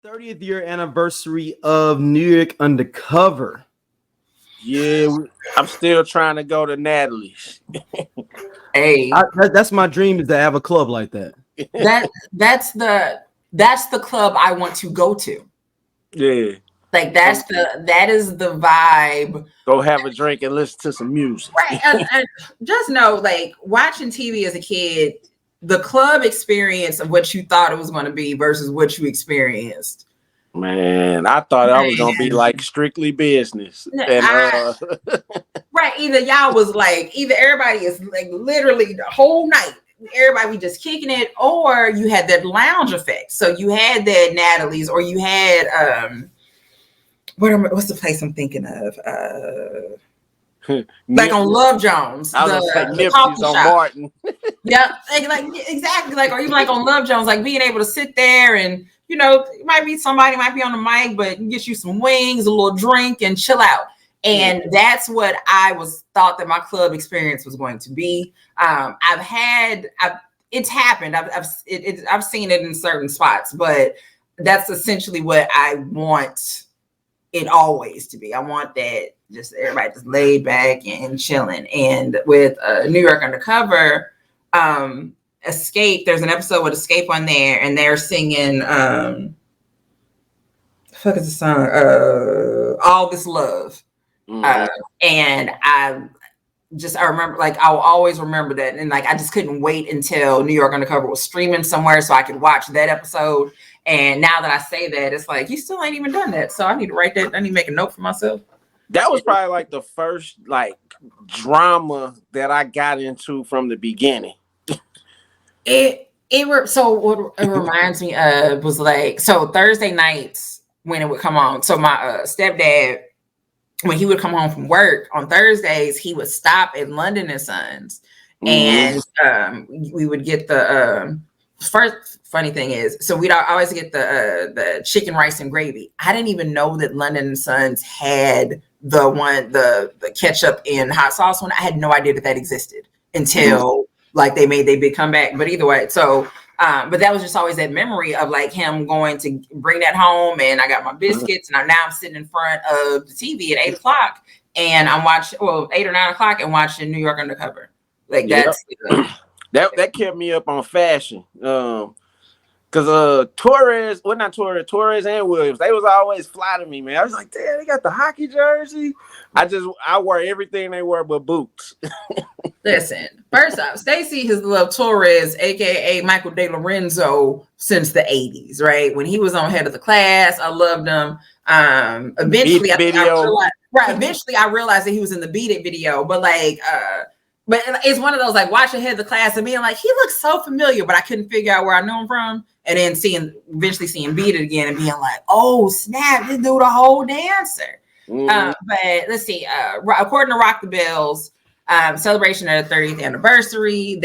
30th year anniversary of New York Undercover. Yeah, I'm still trying to go to Natalie's. Hey, That's my dream, is to have a club like that. that's the club I want to go to. Yeah. Like that is the vibe. Go have a drink and listen to some music. Right. And just know, like, watching TV as a kid, the club experience of what you thought it was going to be versus what you experienced. Man, I thought I was gonna be like strictly business. And right. Either everybody is like literally the whole night. Everybody just kicking it, or you had that lounge effect. So you had that Natalie's, or you had what's the place I'm thinking of? Like on Love Jones, I was gonna say Nipsey's on Martin. Yeah, like exactly. Like, or even like on Love Jones, like being able to sit there and, you know, it might be somebody might be on the mic, but get you some wings, a little drink, and chill out. And that's what I thought that my club experience was going to be. It's happened. I've seen it in certain spots, but that's essentially what I want it always to be. I want that, just everybody just laid back and chilling. And with New York Undercover, Escape, there's an episode with Escape on there, and they're singing the fuck is the song? All This Love. And I remember, like, I'll always remember that. And like, I just couldn't wait until New York Undercover was streaming somewhere so I could watch that episode. And now that I say that, it's like, you still ain't even done that. So I need to write that. I need to make a note for myself. That was probably like the first like drama that I got into from the beginning. So what it reminds me of was like, so Thursday nights when it would come on. So my stepdad, when he would come home from work on Thursdays, he would stop at London and Sons, and we would get the first funny thing is, so we'd always get the chicken, rice, and gravy. I didn't even know that London and Sons had the ketchup and hot sauce one. I had no idea that existed until like they made their big comeback. But either way, so but that was just always that memory of like him going to bring that home, and I got my biscuits, and I'm sitting in front of the TV at 8:00, and I'm watching 8 or 9 o'clock and watching New York Undercover. Like that's that kept me up on fashion. Because Torres and Williams, they was always fly to me, man. I was like, damn, they got the hockey jersey. I wear everything they wear but boots. Listen, first off, Stacey has loved Torres, aka Michael De Lorenzo, since the 80s, right? When he was on Head of the Class, I loved him. Eventually, I realized that he was in the Beat It video, but like but it's one of those like watching Head of the Class and being like, he looks so familiar, but I couldn't figure out where I knew him from. And then eventually seeing Beat It again and being like, oh snap, this dude a whole dancer. But let's see, according to Rock the Bells, celebration of the 30th anniversary,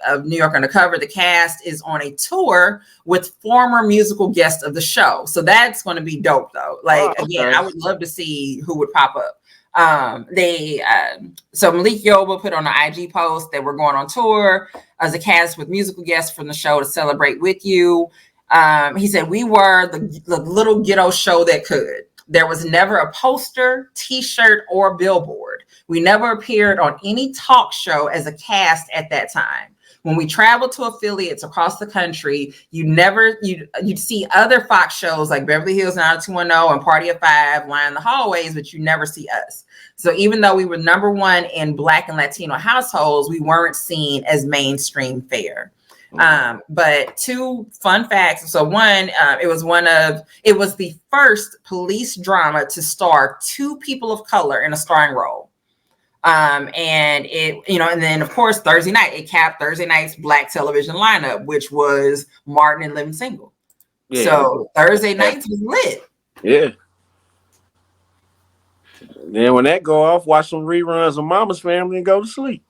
of New York Undercover, the cast is on a tour with former musical guests of the show. So that's going to be dope though. Like, again, I would love to see who would pop up. So Malik Yoba put on an IG post that we're going on tour as a cast with musical guests from the show to celebrate with you. He said, we were the little ghetto show that could. There was never a poster, t-shirt, or billboard. We never appeared on any talk show as a cast at that time. When we traveled to affiliates across the country, you'd see other Fox shows like Beverly Hills 90210 and Party of Five line the hallways, but you never see us. So even though we were number one in Black and Latino households, we weren't seen as mainstream fare. But two fun facts. So one, it was the first police drama to star two people of color in a starring role. And then of course Thursday night, it capped Thursday night's Black television lineup, which was Martin and Living Single. Yeah. So Thursday nights was lit. Yeah. Then when that go off, watch some reruns of Mama's Family and go to sleep.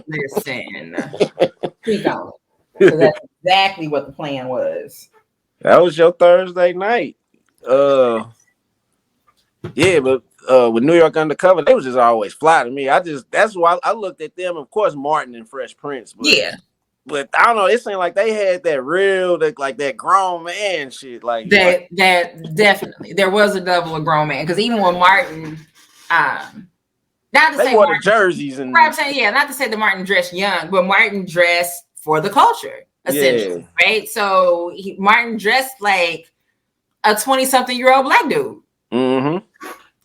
Listen, keep going. So that's exactly what the plan was. That was your Thursday night. Yeah, but with New York Undercover, they was just always fly to me. That's why I looked at them. Of course, Martin and Fresh Prince. But yeah. But I don't know. It seemed like they had that real, like that grown man shit. Like that definitely there was a level of grown man because even when Martin, not to they say wore the Martin, jerseys and right, I'm saying not to say that Martin dressed young, but Martin dressed for the culture essentially, right? So Martin dressed like a 20-something-year-old black dude. Mm-hmm.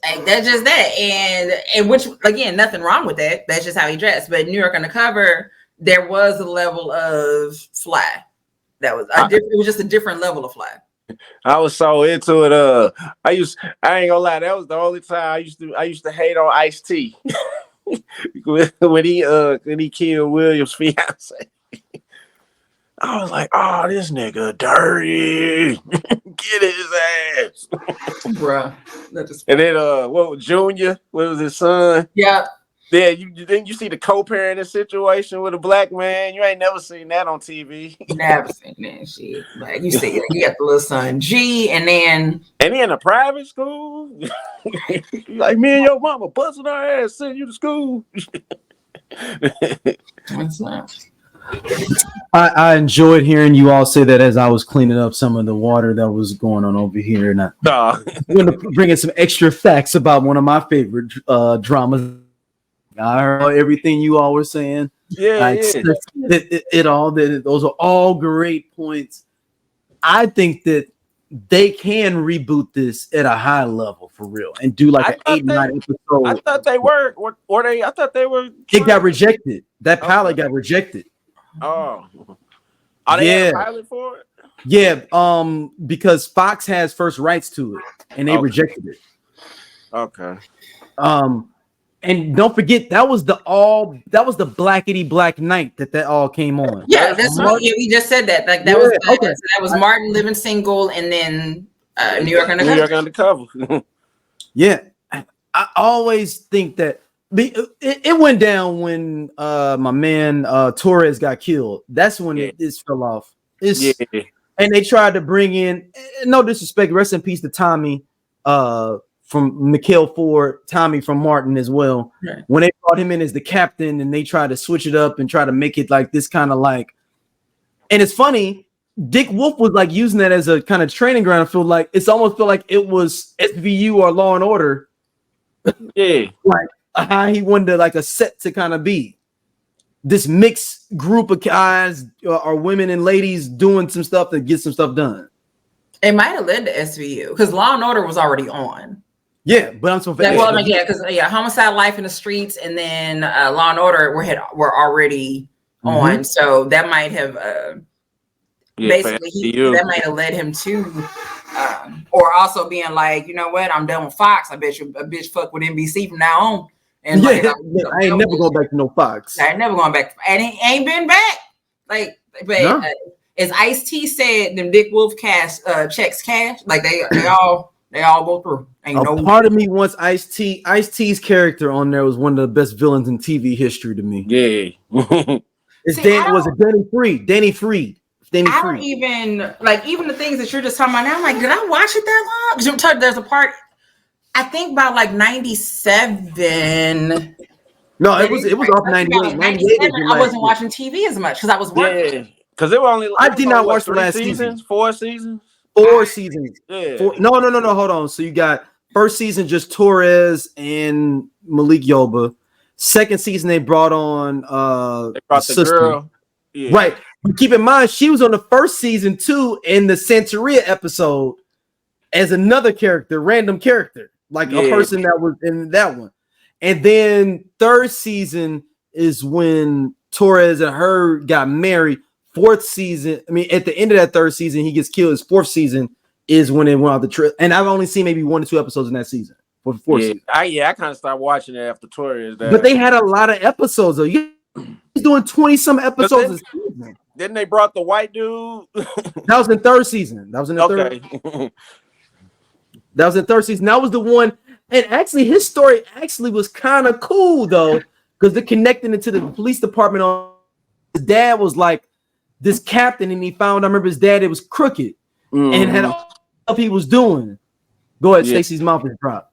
Like that's just that, and which again, nothing wrong with that. That's just how he dressed. But New York Undercover, there was a level of fly. That was it was just a different level of fly. I was so into it. I ain't gonna lie, that was the only time I used to hate on Ice-T when he killed Williams' fiance. I was like, oh, this nigga dirty. Get his ass. Bruh. And then what was Junior? What was his son? Yeah. Yeah, you see the co-parenting situation with a black man. You ain't never seen that on TV. Never seen that shit. Like you see, you got the little son G, and he in a private school. Like me and your mama busting our ass, send you to school. What's that? I enjoyed hearing you all say that as I was cleaning up some of the water that was going on over here, and I'm going to bring in some extra facts about one of my favorite dramas. I heard everything you all were saying. Yeah, those are all great points. I think that they can reboot this at a high level for real and do like an 8-9 episode. I thought they were. Were they? I thought they were. It got rejected. That pilot got rejected. Oh, are they had a pilot for it? Yeah, because Fox has first rights to it, and they rejected it. Okay. And don't forget that was the Blackety Black Night that all came on. Yeah, we just said that. Like that was that was Martin Living Single, and then New York Undercover. New York Undercover. Yeah, I always think that it went down when my man Torres got killed. That's when it fell off. And they tried to bring in, no disrespect, rest in peace to Tommy from Mikhail Ford, Tommy from Martin as well. Right. When they brought him in as the captain and they tried to switch it up and try to make it like this kind of like, and it's funny, Dick Wolf was like using that as a kind of training ground. I feel like it's almost feel like it was SVU or Law and Order. Yeah. Like how he wanted like a set to kind of be this mixed group of guys or women and ladies doing some stuff to get some stuff done. It might have led to SVU because Law and Order was already on. Yeah, but I'm so because Homicide: Life in the Streets, and then Law and Order were already on, so that might have that might have led him to, or also being like, you know what, I'm done with Fox. I bet you a bitch fuck with NBC from now on. And I ain't never going back to no Fox. I ain't never going back, and he ain't been back. Like, but as Ice-T said, them Dick Wolf checks cash. Like they all go through. Part of me wants Ice-T's character on there was one of the best villains in TV history to me. Yeah. Danny Freed. I don't even like even the things that you're just talking about now. I'm like, did I watch it that long? Because there's a part I think about like 97. No, it was off 98. 98 I wasn't watching TV as much because I was working. Yeah, because it was only. I did not watch the last season. 4 seasons. 4 seasons. Yeah. No. Hold on. So you got first season just Torres and Malik Yoba. Second season they brought on they brought the girl. Yeah. Right. But keep in mind she was on the first season too in the Santeria episode as another character, random character, like a person that was in that one. And then third season is when Torres and her got married. Fourth season, I mean, at the end of that third season, he gets killed. His fourth season is when they went out the trip. And I've only seen maybe 1 or 2 episodes in that season. For the fourth season. I kind of stopped watching it after Torres. But they had a lot of episodes, though. He's doing 20-some episodes a season. Then they brought the white dude. That was in third season. That was in the third. That was in third season. That was the one. And actually, his story actually was kind of cool, though, because they're connecting it to the police department. His dad was like this captain, and he found, I remember his dad, it was crooked and had all the stuff he was doing. Go ahead, Stacey's mouth is dropped.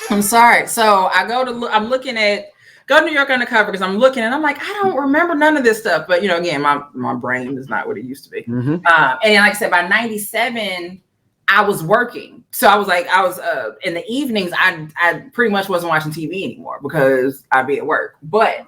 I'm sorry. So I I'm looking at, go to New York Undercover because I'm looking and I'm like, I don't remember none of this stuff. But, you know, again, my brain is not what it used to be. Mm-hmm. And like I said, by 97, I was working. So I was in the evenings, I pretty much wasn't watching TV anymore because I'd be at work. But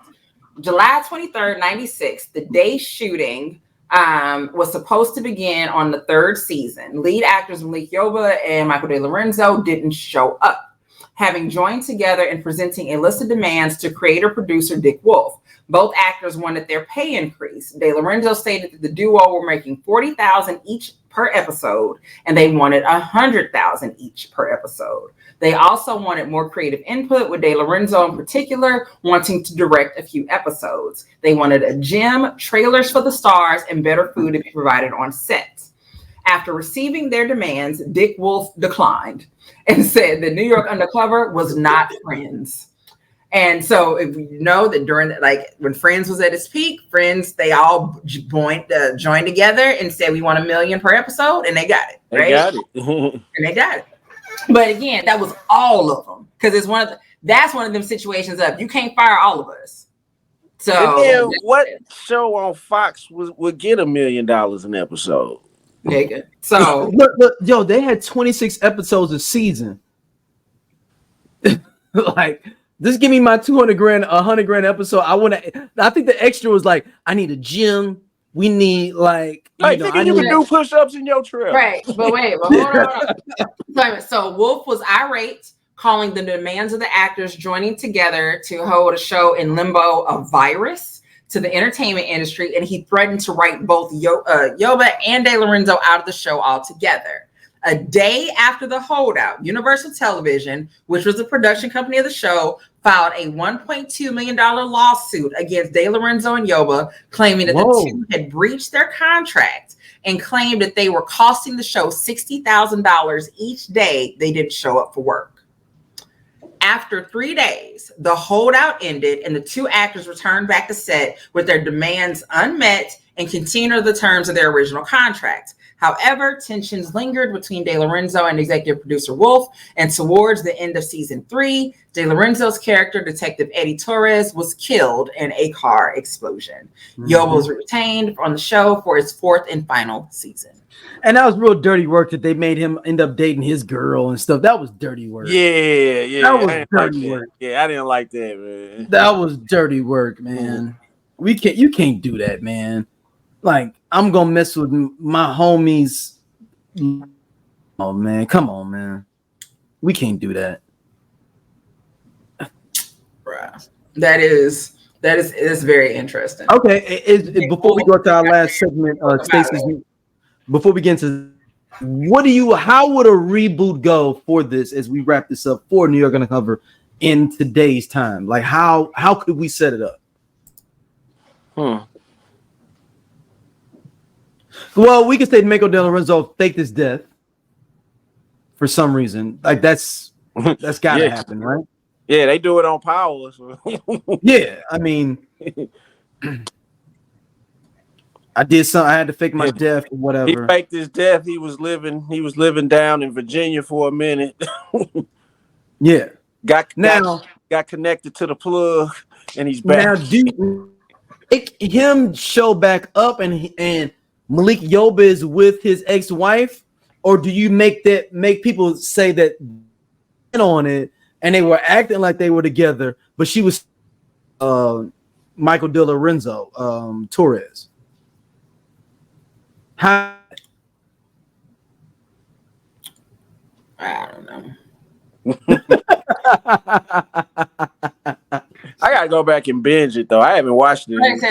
July 23rd, 96, the day shooting was supposed to begin on the third season. Lead actors Malik Yoba and Michael De Lorenzo didn't show up, having joined together in presenting a list of demands to creator-producer Dick Wolf. Both actors wanted their pay increase. De Lorenzo stated that the duo were making $40,000 each per episode, and they wanted $100,000 each per episode. They also wanted more creative input, with De Lorenzo in particular wanting to direct a few episodes. They wanted a gym, trailers for the stars, and better food to be provided on set. After receiving their demands, Dick Wolf declined and said that New York Undercover was not Friends. And so if you know that during when Friends was at its peak, Friends, they all joined together and said we want $1 million per episode, and they got it. Right? They got it. And they got it. But again, that was all of them, because it's that's one of them situations of you can't fire all of us. So and then what show on Fox would get $1 million an episode? Nigga. So look, yo, they had 26 episodes a season. Like, just give me my 200 grand, 100 grand episode. I think the extra was like, I need a gym. We need you can do push-ups in your trailer. Right. But hold on. So Wolf was irate, calling the demands of the actors joining together to hold a show in limbo a virus to the entertainment industry, and he threatened to write both Yoba and De Lorenzo out of the show altogether. A day after the holdout, Universal Television, which was the production company of the show, filed a $1.2 million lawsuit against De Lorenzo and Yoba, claiming that the two had breached their contract and claimed that they were costing the show $60,000 each day they didn't show up for work. After 3 days, the holdout ended and the two actors returned back to set with their demands unmet and continued the terms of their original contract. However, tensions lingered between De Lorenzo and executive producer Wolf, and towards the end of season 3, De Lorenzo's character, Detective Eddie Torres, was killed in a car explosion. Mm-hmm. Yoba was retained on the show for its 4th and final season. And that was real dirty work that they made him end up dating his girl and stuff. That was dirty work. Yeah. That was dirty work. Yeah, I didn't like that, man. That was dirty work, man. Mm-hmm. You can't do that, man. Like, I'm gonna mess with my homies. Oh man, come on, man. We can't do that. Bruh. That is very interesting. Okay, before we go to our last segment, Stacey, before we get into how would a reboot go for this as we wrap this up for New York Undercover in today's time? Like, how could we set it up? Well, we could say Michael De Lorenzo faked his death for some reason. Like, that's gotta happen, right? Yeah, they do it on Power. So. Yeah, I mean, I did something. I had to fake my death or whatever. He faked his death. He was living down in Virginia for a minute. Yeah. Got connected to the plug, and he's back. Now, do you make him show back up and Malik Yoba is with his ex-wife, or do you make people say that on it and they were acting like they were together, but she was Michael De Lorenzo, Torres? How? I don't know. I gotta go back and binge it though. I haven't watched it. Like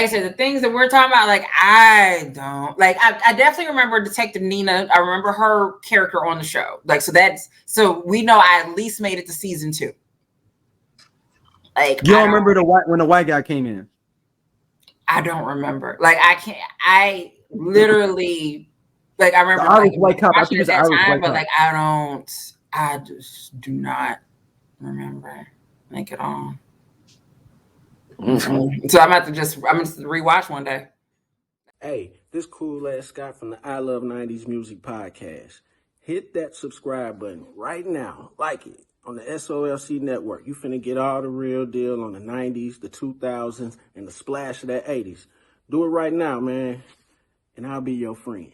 I said, the things that we're talking about, I don't like. I definitely remember Detective Nina. I remember her character on the show. So we know I at least made it to season 2. Like, you don't remember when the white guy came in? I don't remember. I literally I remember the Irish white cop. I think it's that Irish time, white but cop. I just do not remember. Make it on. Mm-hmm. So I'm gonna rewatch one day. Hey, this cool ass Scott from the I Love 90s Music Podcast. Hit that subscribe button right now. Like it. on the SOLC Network. You finna get all the real deal on the 90s, the 2000s, and the splash of that 80s. Do it right now, man, and I'll be your friend.